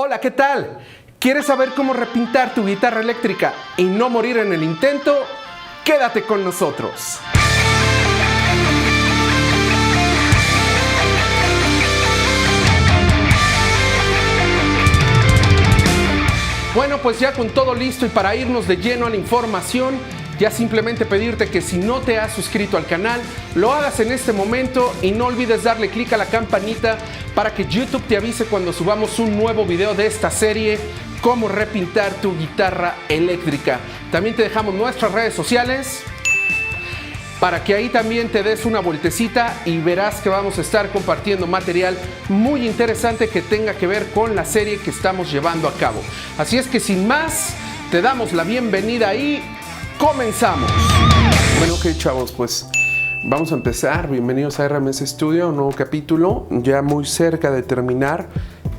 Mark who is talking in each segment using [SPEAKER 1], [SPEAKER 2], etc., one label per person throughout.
[SPEAKER 1] Hola, ¿qué tal? ¿Quieres saber cómo repintar tu guitarra eléctrica y no morir en el intento? Quédate con nosotros. Bueno, pues ya con todo listo y para irnos de lleno a la información, ya simplemente pedirte que si no te has suscrito al canal, lo hagas en este momento y no olvides darle clic a la campanita para que YouTube te avise cuando subamos un nuevo video de esta serie, cómo repintar tu guitarra eléctrica. También te dejamos nuestras redes sociales para que ahí también te des una vueltecita y verás que vamos a estar compartiendo material muy interesante que tenga que ver con la serie que estamos llevando a cabo. Así es que sin más, te damos la bienvenida y comenzamos. Bueno, ok, chavos, pues vamos a empezar. Bienvenidos a RMS Studio, un nuevo capítulo, ya muy cerca de terminar.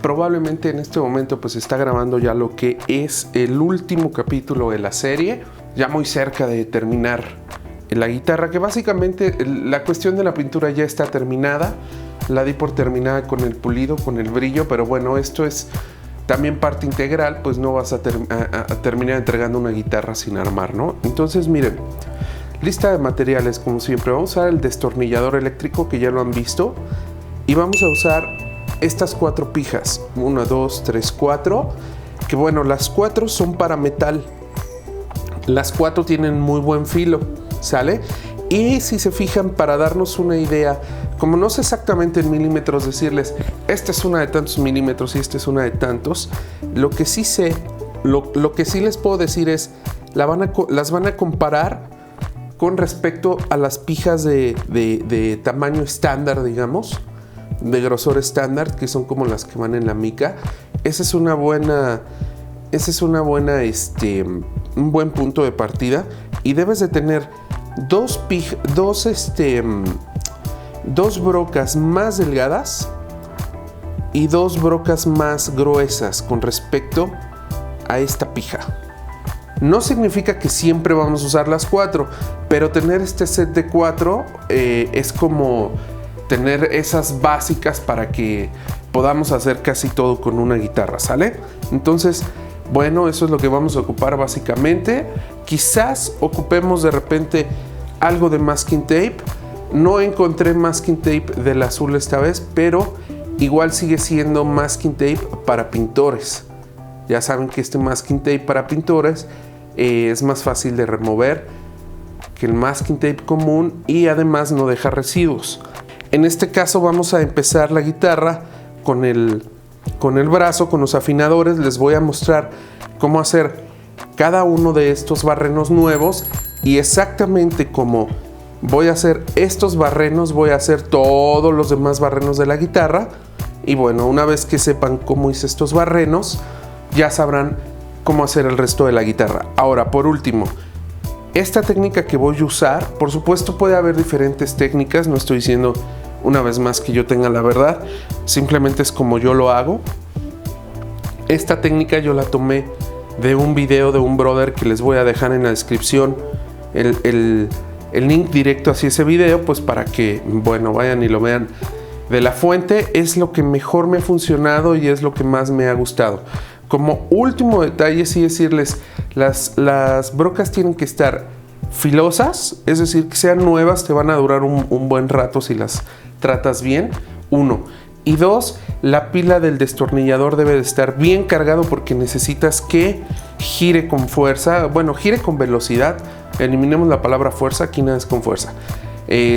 [SPEAKER 1] Probablemente en este momento pues está grabando ya lo que es el último capítulo de la serie, ya muy cerca de terminar la guitarra, que básicamente la cuestión de la pintura ya está terminada. La di por terminada con el pulido, con el brillo, pero bueno, esto es también parte integral, pues no vas a terminar entregando una guitarra sin armar, ¿no? Entonces miren, lista de materiales como siempre. Vamos a usar el destornillador eléctrico, que ya lo han visto, y vamos a usar estas 4 pijas, 1, 2, 3, 4, que bueno, las 4 son para metal, las 4 tienen muy buen filo, ¿sale? Y si se fijan, para darnos una idea, como no sé exactamente en milímetros decirles, esta es una de tantos milímetros y esta es una de tantos, lo que sí sé, lo que sí les puedo decir es, las van a comparar con respecto a las pijas de tamaño estándar, digamos, de grosor estándar, que son como las que van en la mica. Ese es un buen punto de partida, y debes de tener dos brocas más delgadas y 2 brocas más gruesas con respecto a esta pija. No significa que siempre vamos a usar las 4, pero tener este set de 4 es como tener esas básicas para que podamos hacer casi todo con una guitarra, ¿sale? Entonces, bueno, eso es lo que vamos a ocupar básicamente. Quizás ocupemos de repente algo de masking tape. No encontré masking tape del azul esta vez, pero igual sigue siendo masking tape para pintores. Ya saben que este masking tape para pintores es más fácil de remover que el masking tape común y además no deja residuos. En este caso vamos a empezar la guitarra con el brazo, con los afinadores. Les voy a mostrar cómo hacer cada uno de estos barrenos nuevos, y exactamente como voy a hacer estos barrenos, voy a hacer todos los demás barrenos de la guitarra. Y bueno, una vez que sepan cómo hice estos barrenos, ya sabrán cómo hacer el resto de la guitarra. Ahora, por último, esta técnica que voy a usar, por supuesto puede haber diferentes técnicas, no estoy diciendo una vez más que yo tenga la verdad, simplemente es como yo lo hago. Esta técnica yo la tomé de un video de un brother que les voy a dejar en la descripción el link directo hacia ese video, pues para que, bueno, vayan y lo vean de la fuente. Es lo que mejor me ha funcionado y es lo que más me ha gustado. Como último detalle, sí decirles, las brocas tienen que estar filosas, es decir, que sean nuevas, te van a durar un buen rato si las tratas bien, 1. Y 2, la pila del destornillador debe de estar bien cargado, porque necesitas que gire con fuerza, bueno, gire con velocidad. Eliminemos la palabra fuerza, aquí nada es con fuerza,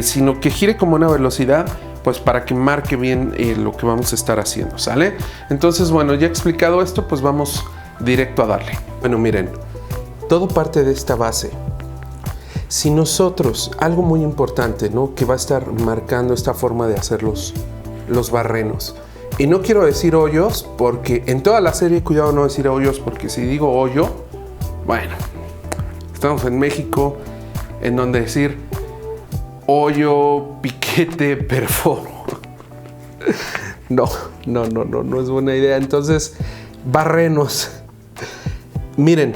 [SPEAKER 1] sino que gire con buena velocidad, pues para que marque bien lo que vamos a estar haciendo, ¿sale? Entonces, bueno, ya explicado esto, pues vamos directo a darle. Bueno, miren, todo parte de esta base. Si nosotros, algo muy importante, ¿no?, que va a estar marcando esta forma de hacer los barrenos, y no quiero decir hoyos, porque en toda la serie, cuidado no decir hoyos, porque si digo hoyo, bueno, estamos en México, en donde decir hoyo, piquete, perforo, no es buena idea. Entonces, barrenos, miren,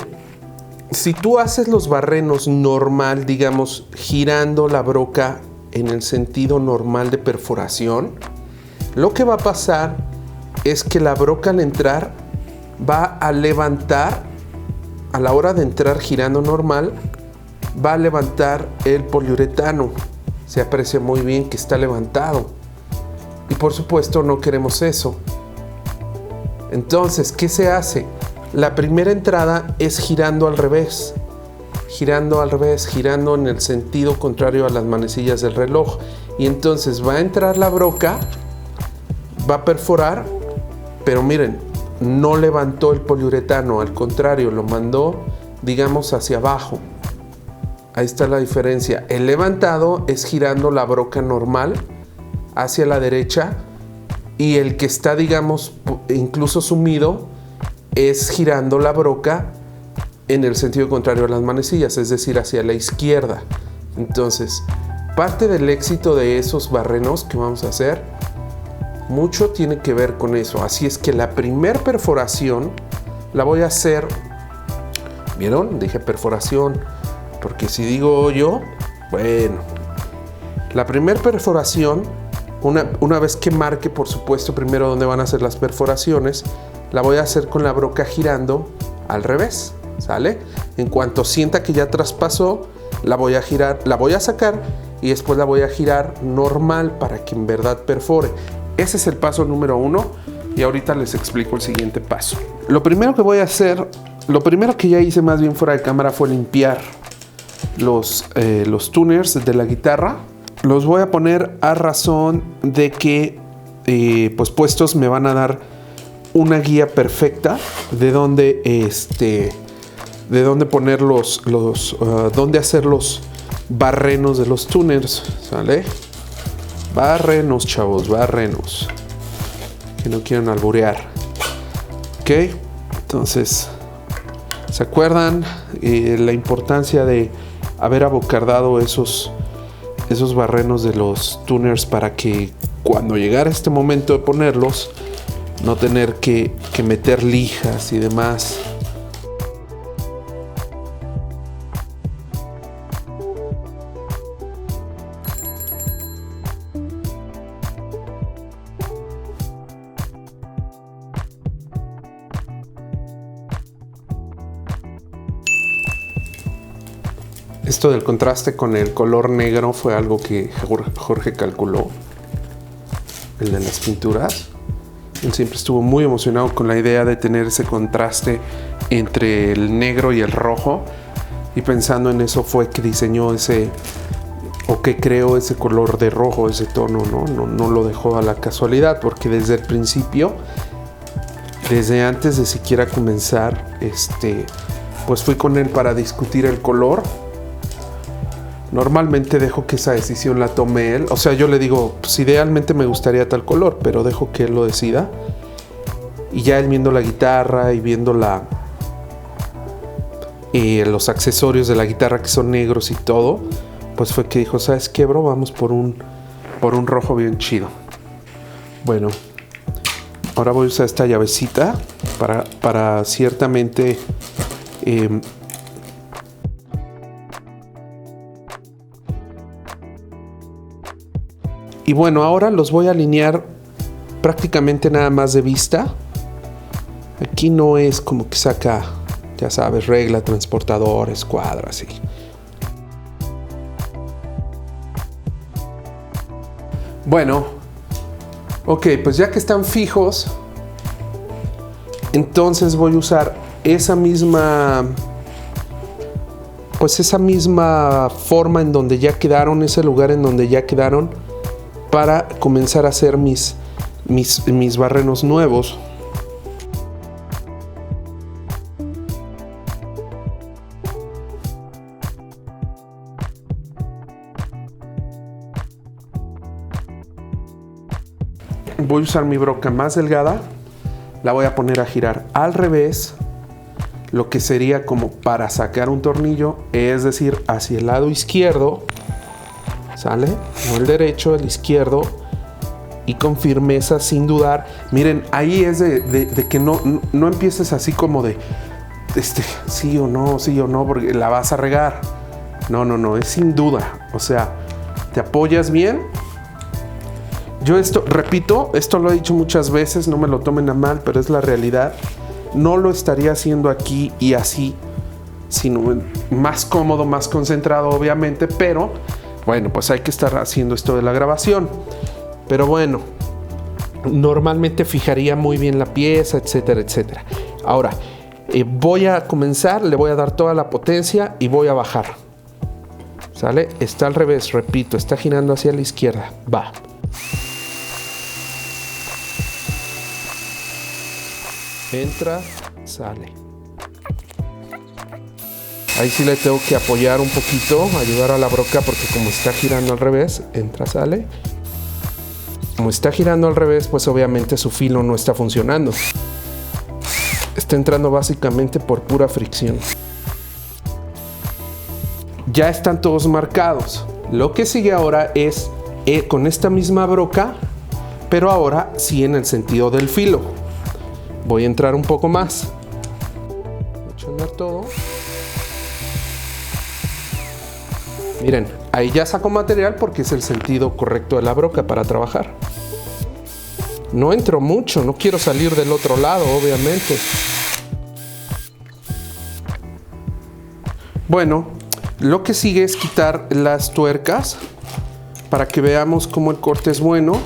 [SPEAKER 1] si tú haces los barrenos normal, digamos, girando la broca en el sentido normal de perforación, lo que va a pasar es que la broca al entrar va a levantar, a la hora de entrar girando normal, va a levantar el poliuretano. Se aprecia muy bien que está levantado. Y por supuesto no queremos eso. Entonces, ¿qué se hace? La primera entrada es girando al revés. Girando al revés, girando en el sentido contrario a las manecillas del reloj. Y entonces va a entrar la broca, va a perforar, pero miren, no levantó el poliuretano, al contrario, lo mandó, digamos, hacia abajo. Ahí está la diferencia. El levantado es girando la broca normal hacia la derecha, y el que está, digamos, incluso sumido, es girando la broca en el sentido contrario a las manecillas, es decir, hacia la izquierda. Entonces, parte del éxito de esos barrenos que vamos a hacer, mucho tiene que ver con eso. Así es que la primer perforación la voy a hacer, ¿vieron? Dije perforación, porque si digo hoyo, bueno. La primer perforación, una vez que marque, por supuesto, primero dónde van a ser las perforaciones, la voy a hacer con la broca girando al revés, ¿sale? En cuanto sienta que ya traspasó, la voy a girar, la voy a sacar y después la voy a girar normal para que en verdad perfore. Ese es el paso número 1 y ahorita les explico el siguiente paso. Lo primero que voy a hacer, lo primero que ya hice más bien fuera de cámara fue limpiar los tuners de la guitarra. Los voy a poner a razón de que pues puestos me van a dar una guía perfecta de dónde poner dónde hacer los barrenos de los tuners, ¿sale? Barrenos, chavos, barrenos. Que no quieran alburear. Ok, entonces, ¿se acuerdan la importancia de haber abocardado esos barrenos de los tuners para que cuando llegara este momento de ponerlos, no tener que meter lijas y demás? Esto del contraste con el color negro fue algo que Jorge calculó, el de las pinturas. Él siempre estuvo muy emocionado con la idea de tener ese contraste entre el negro y el rojo, y pensando en eso fue que diseñó que creó ese color de rojo, ese tono, no lo dejó a la casualidad, porque desde el principio, desde antes de siquiera comenzar, pues fui con él para discutir el color. Normalmente dejo que esa decisión la tome él. O sea, yo le digo, pues idealmente me gustaría tal color, pero dejo que él lo decida. Y ya él viendo la guitarra y viendo los accesorios de la guitarra que son negros y todo, pues fue que dijo, ¿sabes qué, bro? Vamos por un rojo bien chido. Bueno, ahora voy a usar esta llavecita para ciertamente... Y bueno, ahora los voy a alinear prácticamente nada más de vista. Aquí no es como que saca, ya sabes, regla, transportador, escuadra, así. Bueno, ok, pues ya que están fijos, entonces voy a usar esa misma forma en donde ya quedaron, ese lugar en donde ya quedaron, para comenzar a hacer mis barrenos nuevos. Voy a usar mi broca más delgada, la voy a poner a girar al revés, lo que sería como para sacar un tornillo, es decir, hacia el lado izquierdo, ¿sale? No el derecho, el izquierdo, y con firmeza, sin dudar. Miren, ahí es de que no empieces así como de sí o no, porque la vas a regar. No, es sin duda. O sea, te apoyas bien. Yo repito, esto lo he dicho muchas veces, no me lo tomen a mal, pero es la realidad. no lo estaría haciendo aquí y así, sino más cómodo, más concentrado obviamente, pero bueno, pues hay que estar haciendo esto de la grabación. Pero bueno, normalmente fijaría muy bien la pieza, etcétera, etcétera. Ahora, voy a comenzar, le voy a dar toda la potencia y voy a bajar. ¿Sale? Está al revés, repito, está girando hacia la izquierda. Va. Entra, sale. Ahí sí le tengo que apoyar un poquito, ayudar a la broca porque como está girando al revés, entra, sale. Como está girando al revés, pues obviamente su filo no está funcionando. Está entrando básicamente por pura fricción. Ya están todos marcados. Lo que sigue ahora es con esta misma broca, pero ahora sí en el sentido del filo. Voy a entrar un poco más. Voy a echar andar todo. Miren, ahí ya saco material porque es el sentido correcto de la broca para trabajar. No entro mucho, no quiero salir del otro lado, obviamente. Bueno, lo que sigue es quitar las tuercas para que veamos cómo el corte es bueno.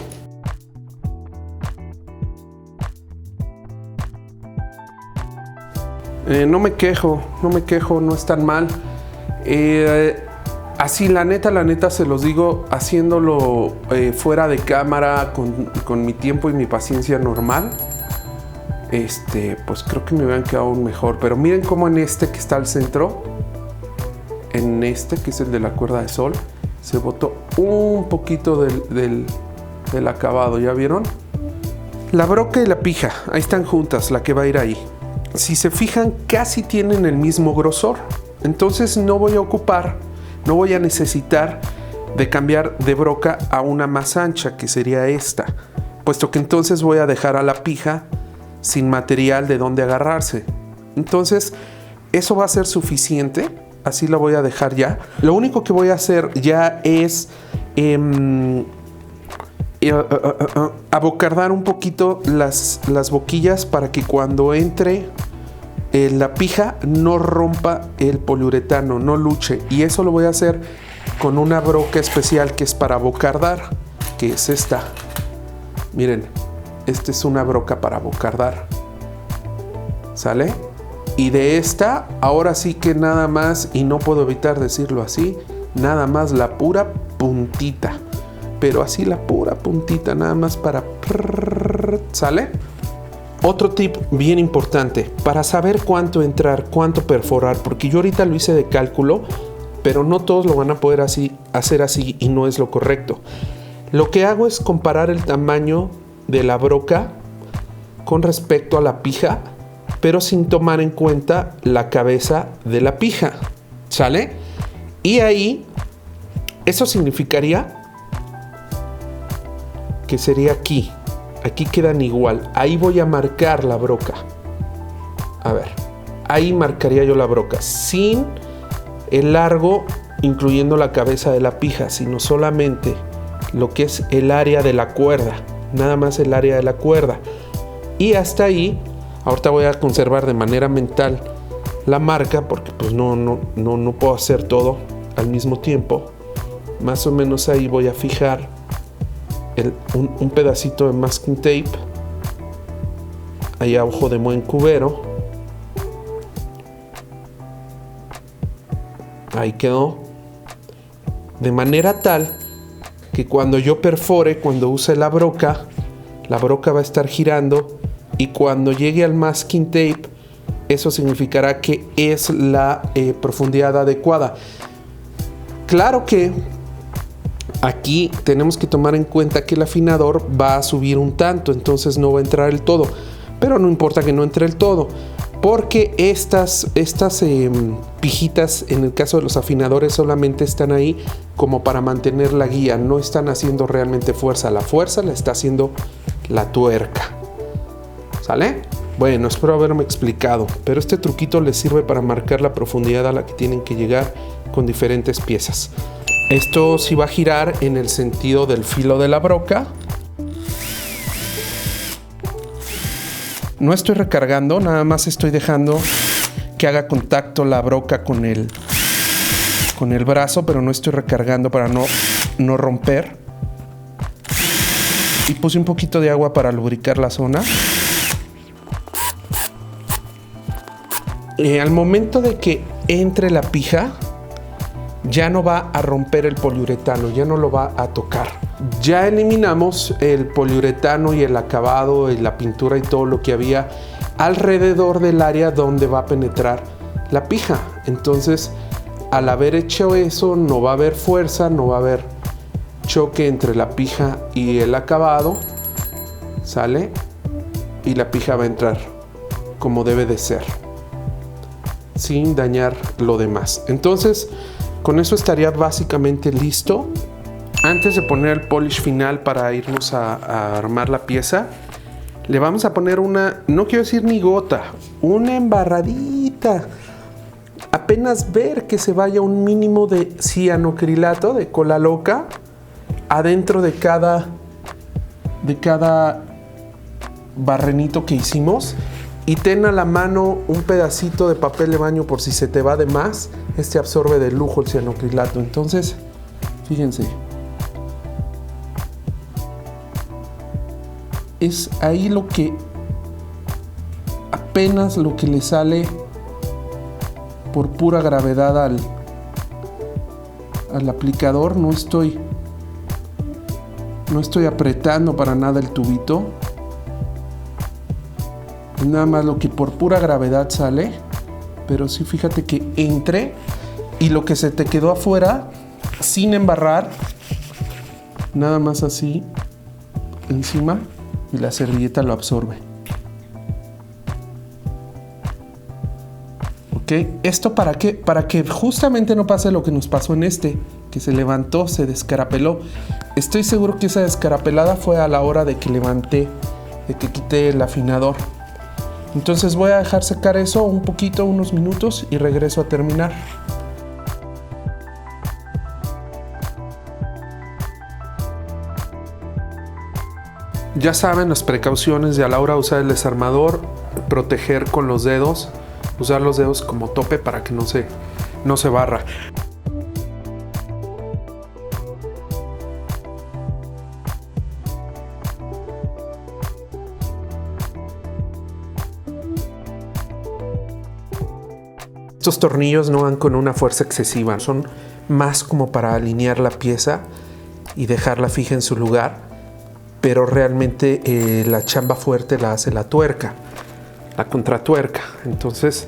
[SPEAKER 1] No me quejo, no es tan mal. Así, la neta se los digo, haciéndolo fuera de cámara, con mi tiempo y mi paciencia normal, pues creo que me hubieran quedado aún mejor. Pero miren cómo en este que está al centro, en este que es el de la cuerda de sol, se botó un poquito del acabado, ¿ya vieron? La broca y la pija, ahí están juntas, la que va a ir ahí. Si se fijan, casi tienen el mismo grosor. Entonces no voy a necesitar de cambiar de broca a una más ancha, que sería esta, puesto que entonces voy a dejar a la pija sin material de donde agarrarse. Entonces eso va a ser suficiente, así la voy a dejar ya. Lo único que voy a hacer ya es abocardar un poquito las boquillas para que cuando entre la pija no rompa el poliuretano, no luche. Y eso lo voy a hacer con una broca especial que es para abocardar, que es esta. Miren, esta es una broca para abocardar. ¿Sale? Y de esta, ahora sí que nada más, y no puedo evitar decirlo así, nada más la pura puntita. Pero así la pura puntita, nada más para... ¿Sale? Otro tip bien importante, para saber cuánto entrar, cuánto perforar, porque yo ahorita lo hice de cálculo, pero no todos lo van a poder hacer así y no es lo correcto. Lo que hago es comparar el tamaño de la broca con respecto a la pija, pero sin tomar en cuenta la cabeza de la pija, ¿sale? Y ahí, eso significaría que sería aquí. Aquí quedan igual. Ahí voy a marcar la broca. A ver, ahí marcaría yo la broca, sin el largo, incluyendo la cabeza de la pija, sino solamente lo que es el área de la cuerda, nada más el área de la cuerda. Y hasta ahí, ahorita voy a conservar de manera mental la marca, porque pues no puedo hacer todo al mismo tiempo. Más o menos ahí voy a fijar un pedacito de masking tape, ahí a ojo de buen cubero. Ahí quedó, de manera tal que cuando yo perfore, cuando use la broca va a estar girando, y cuando llegue al masking tape, eso significará que es la profundidad adecuada. Claro que aquí tenemos que tomar en cuenta que el afinador va a subir un tanto, entonces no va a entrar el todo, pero no importa que no entre el todo, porque estas pijitas, en el caso de los afinadores, solamente están ahí como para mantener la guía, no están haciendo realmente fuerza. La fuerza la está haciendo la tuerca. ¿Sale? Bueno, espero haberme explicado, pero este truquito les sirve para marcar la profundidad a la que tienen que llegar con diferentes piezas. Esto sí va a girar en el sentido del filo de la broca. No estoy recargando, nada más estoy dejando que haga contacto la broca con el brazo, pero no estoy recargando para no romper. Y puse un poquito de agua para lubricar la zona. Al momento de que entre la pija, ya no va a romper el poliuretano, ya no lo va a tocar. Ya eliminamos el poliuretano y el acabado y la pintura y todo lo que había alrededor del área donde va a penetrar la pija. Entonces, al haber hecho eso, no va a haber fuerza, no va a haber choque entre la pija y el acabado. ¿Sale? Y la pija va a entrar como debe de ser, sin dañar lo demás. Entonces, con eso estaría básicamente listo. Antes de poner el polish final para irnos a armar la pieza, le vamos a poner una, no quiero decir ni gota, una embarradita. Apenas ver que se vaya un mínimo de cianocrilato, de cola loca, adentro de cada barrenito que hicimos. Y ten a la mano un pedacito de papel de baño por si se te va de más. Este absorbe de lujo el cianocrilato. Entonces, fíjense. Es ahí lo que apenas lo que le sale por pura gravedad al aplicador. No estoy apretando para nada el tubito. Nada más lo que por pura gravedad sale. Pero sí, fíjate que entre y lo que se te quedó afuera sin embarrar, nada más así encima, y la servilleta lo absorbe. ¿Ok? ¿Esto para qué? Para que justamente no pase lo que nos pasó en este, que se levantó, se descarapeló. Estoy seguro que esa descarapelada fue a la hora de que levanté, de que quité el afinador. Entonces voy a dejar secar eso un poquito, unos minutos, y regreso a terminar. Ya saben las precauciones de a la hora de usar el desarmador: proteger con los dedos, usar los dedos como tope para que no se barra. Estos tornillos no van con una fuerza excesiva, son más como para alinear la pieza y dejarla fija en su lugar, pero realmente la chamba fuerte la hace la tuerca, la contratuerca. Entonces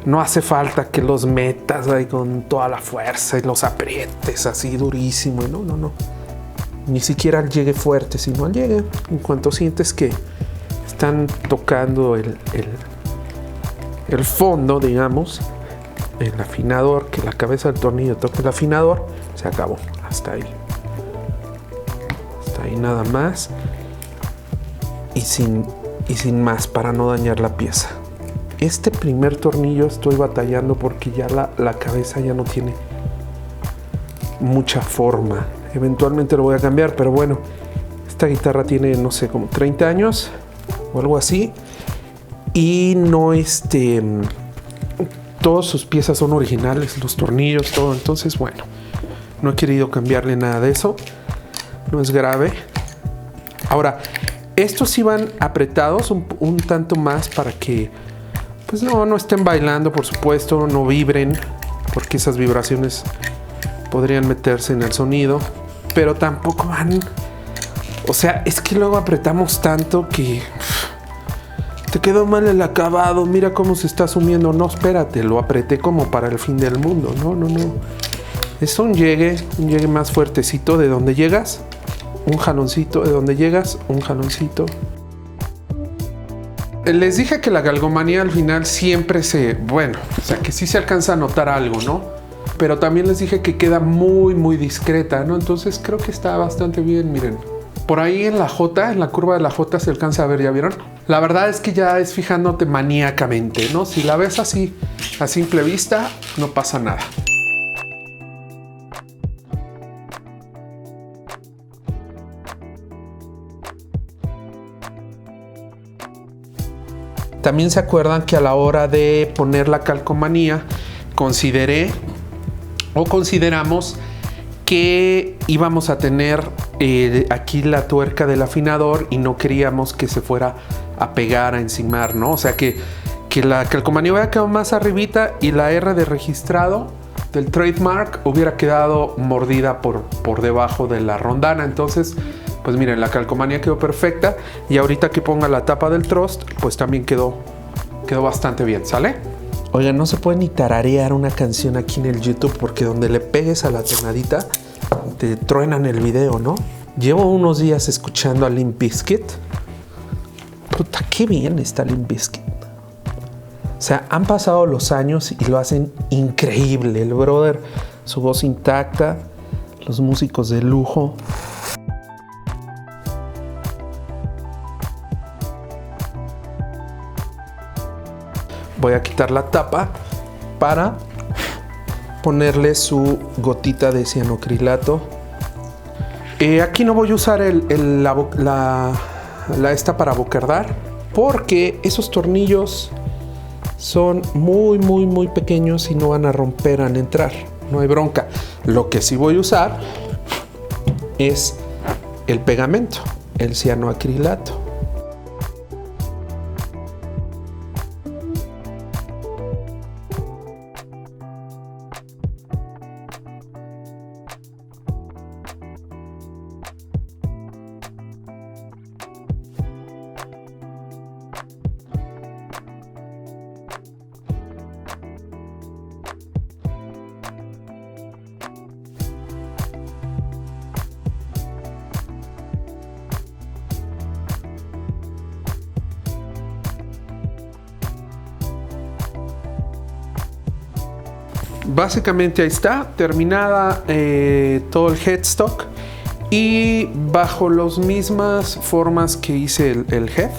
[SPEAKER 1] no hace falta que los metas ahí con toda la fuerza y los aprietes así durísimo. No. Ni siquiera al llegue fuerte, sino al llegue. En cuanto sientes que están tocando el fondo, digamos, el afinador, que la cabeza del tornillo toque el afinador, se acabó. Hasta ahí nada más, y sin más, para no dañar la pieza. Este primer tornillo estoy batallando porque ya la cabeza ya no tiene mucha forma. Eventualmente lo voy a cambiar, pero bueno, esta guitarra tiene, no sé, como 30 años o algo así, y no todas sus piezas son originales, los tornillos, todo. Entonces, bueno, no he querido cambiarle nada de eso. No es grave. Ahora, estos sí van apretados un tanto más para que, pues no estén bailando, por supuesto, no vibren, porque esas vibraciones podrían meterse en el sonido, pero tampoco van. O sea, es que luego apretamos tanto que te quedó mal el acabado, mira cómo se está sumiendo. No, espérate, lo apreté como para el fin del mundo. No. Es un llegue más fuertecito de donde llegas, un jaloncito, de donde llegas, un jaloncito. Les dije que la galgomanía al final siempre o sea, que sí se alcanza a notar algo, ¿no? Pero también les dije que queda muy, muy discreta, ¿no? Entonces creo que está bastante bien, miren. Por ahí en la J, en la curva de la J se alcanza a ver, ¿ya vieron? La verdad es que ya es fijándote maníacamente, ¿no? Si la ves así, a simple vista, no pasa nada. también se acuerdan que a la hora de poner la calcomanía consideramos que íbamos a tener aquí la tuerca del afinador y no queríamos que se fuera a pegar, a encimar, ¿no? O sea que la calcomanía hubiera quedado más arribita y la R de registrado del trademark hubiera quedado mordida por debajo de la rondana. Entonces, pues miren, la calcomanía quedó perfecta y ahorita que ponga la tapa del trust, pues también quedó bastante bien, ¿sale? Oigan, no se puede ni tararear una canción aquí en el YouTube porque donde le pegues a la tonadita te truenan el video, ¿no? Llevo unos días escuchando a Limp Bizkit. Puta, qué bien está Limp Bizkit. O sea, han pasado los años y lo hacen increíble. El brother, su voz intacta, los músicos de lujo. Voy a quitar la tapa para ponerle su gotita de cianocrilato. Aquí no voy a usar esta para bocardar porque esos tornillos son muy pequeños y no van a romper al entrar. No hay bronca. Lo que sí voy a usar es el pegamento, el cianoacrilato. Básicamente ahí está, terminada todo el headstock y bajo las mismas formas que hice el head,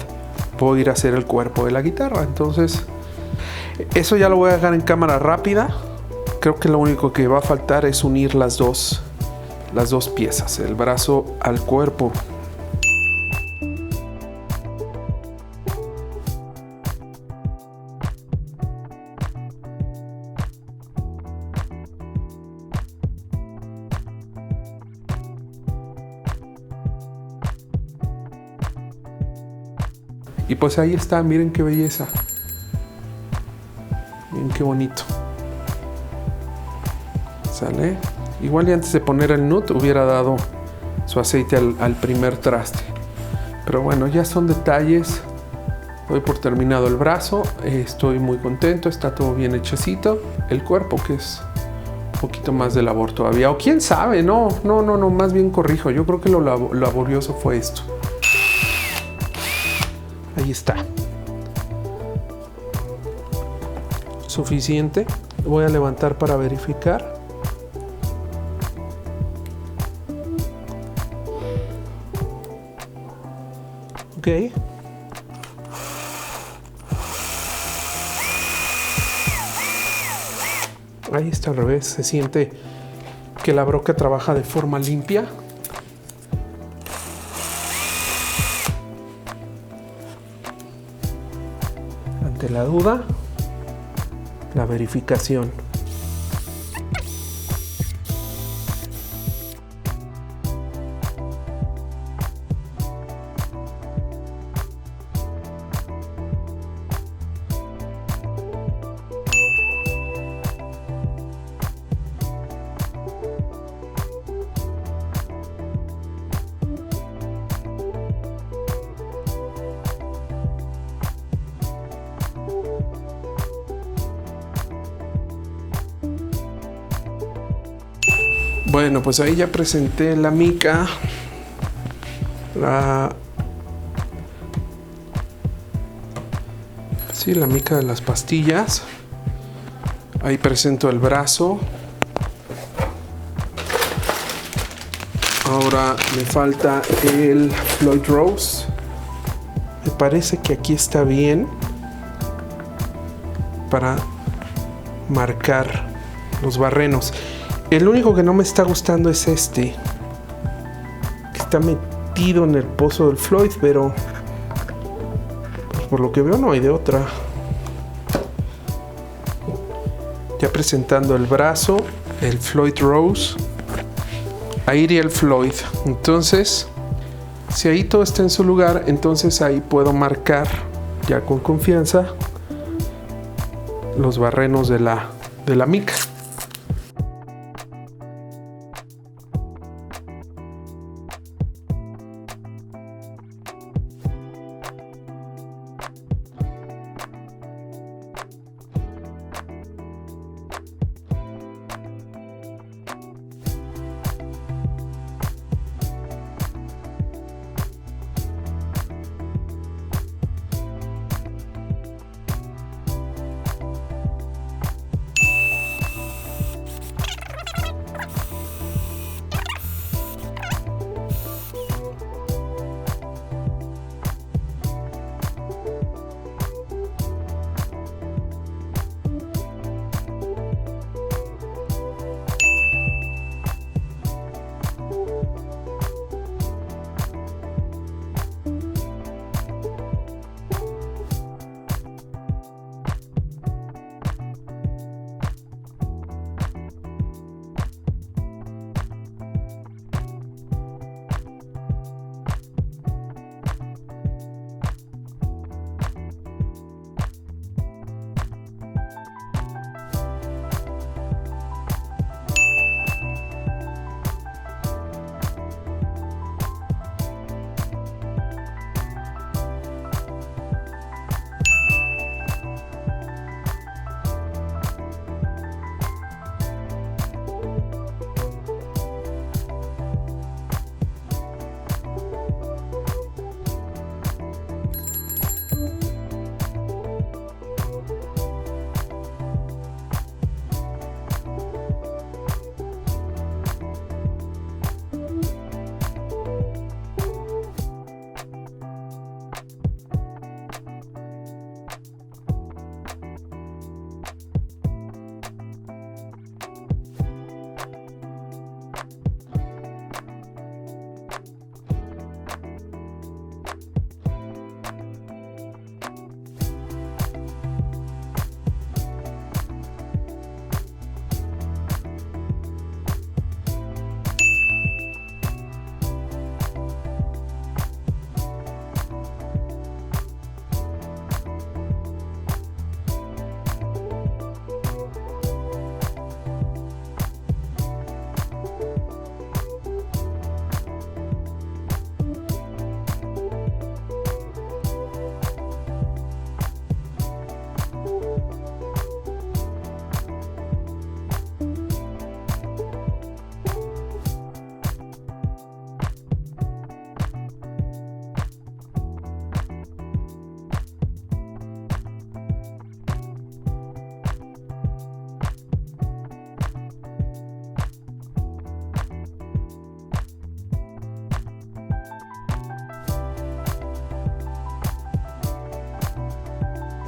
[SPEAKER 1] voy a ir a hacer el cuerpo de la guitarra. Entonces, eso ya lo voy a dejar en cámara rápida. Creo que lo único que va a faltar es unir las dos piezas, el brazo al cuerpo. Y pues ahí está, miren qué belleza. Miren qué bonito. ¿Sale? Igual y antes de poner el nut hubiera dado su aceite al primer traste. Pero bueno, ya son detalles. Doy por terminado el brazo. Estoy muy contento, está todo bien hechecito. El cuerpo, que es un poquito más de labor todavía. O quién sabe, no, más bien corrijo. Yo creo que lo laborioso fue esto. Ahí está. Suficiente. Voy a levantar para verificar. Ok. Ahí está al revés. Se siente que la broca trabaja de forma limpia. Ante la duda, la verificación. Bueno, pues ahí ya presenté la mica, la mica de las pastillas. Ahí presento el brazo. Ahora me falta el Floyd Rose. Me parece que aquí está bien para marcar los barrenos. El único que no me está gustando es este, que está metido en el pozo del Floyd, pero pues por lo que veo no hay de otra. Ya presentando el brazo, el Floyd Rose. Ahí iría el Floyd. Entonces, si ahí todo está en su lugar, entonces ahí puedo marcar ya con confianza los barrenos de la mica.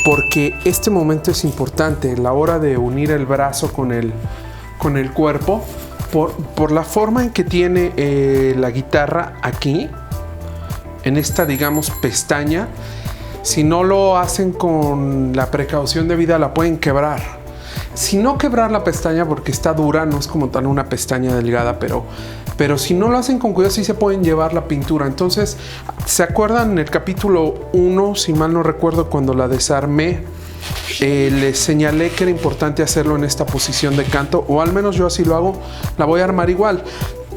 [SPEAKER 1] Porque este momento es importante, la hora de unir el brazo con el cuerpo, por la forma en que tiene la guitarra aquí, en esta, digamos, pestaña. Si no lo hacen con la precaución debida, la pueden quebrar. Si no quebrar la pestaña porque está dura, no es como tal una pestaña delgada, pero si no lo hacen con cuidado, sí se pueden llevar la pintura. Entonces, ¿se acuerdan en el capítulo 1, si mal no recuerdo, cuando la desarmé? Les señalé que era importante hacerlo en esta posición de canto, o al menos yo así lo hago. La voy a armar igual.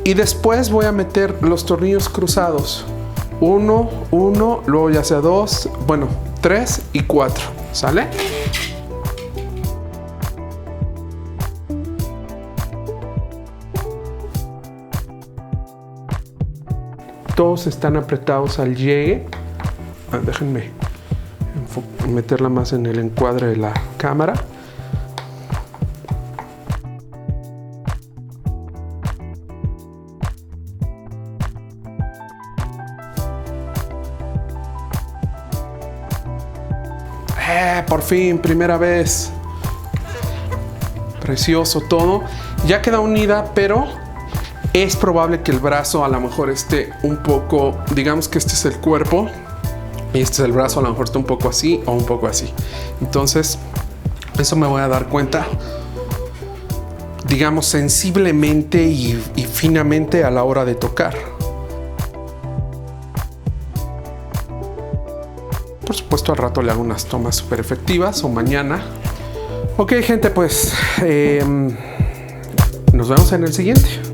[SPEAKER 1] Y después voy a meter los tornillos cruzados. 1, luego ya sea 2, bueno, 3 y 4. ¿Sale? Todos están apretados al llegue. Déjenme meterla más en el encuadre de la cámara. Por fin, primera vez. Precioso todo. Ya queda unida, pero es probable que el brazo a lo mejor esté un poco, digamos que este es el cuerpo, Y este es el brazo, a lo mejor está un poco así o un poco así. Entonces, eso me voy a dar cuenta, digamos, sensiblemente y finamente a la hora de tocar. Por supuesto, al rato le hago unas tomas súper efectivas o mañana. Ok, gente, pues nos vemos en el siguiente.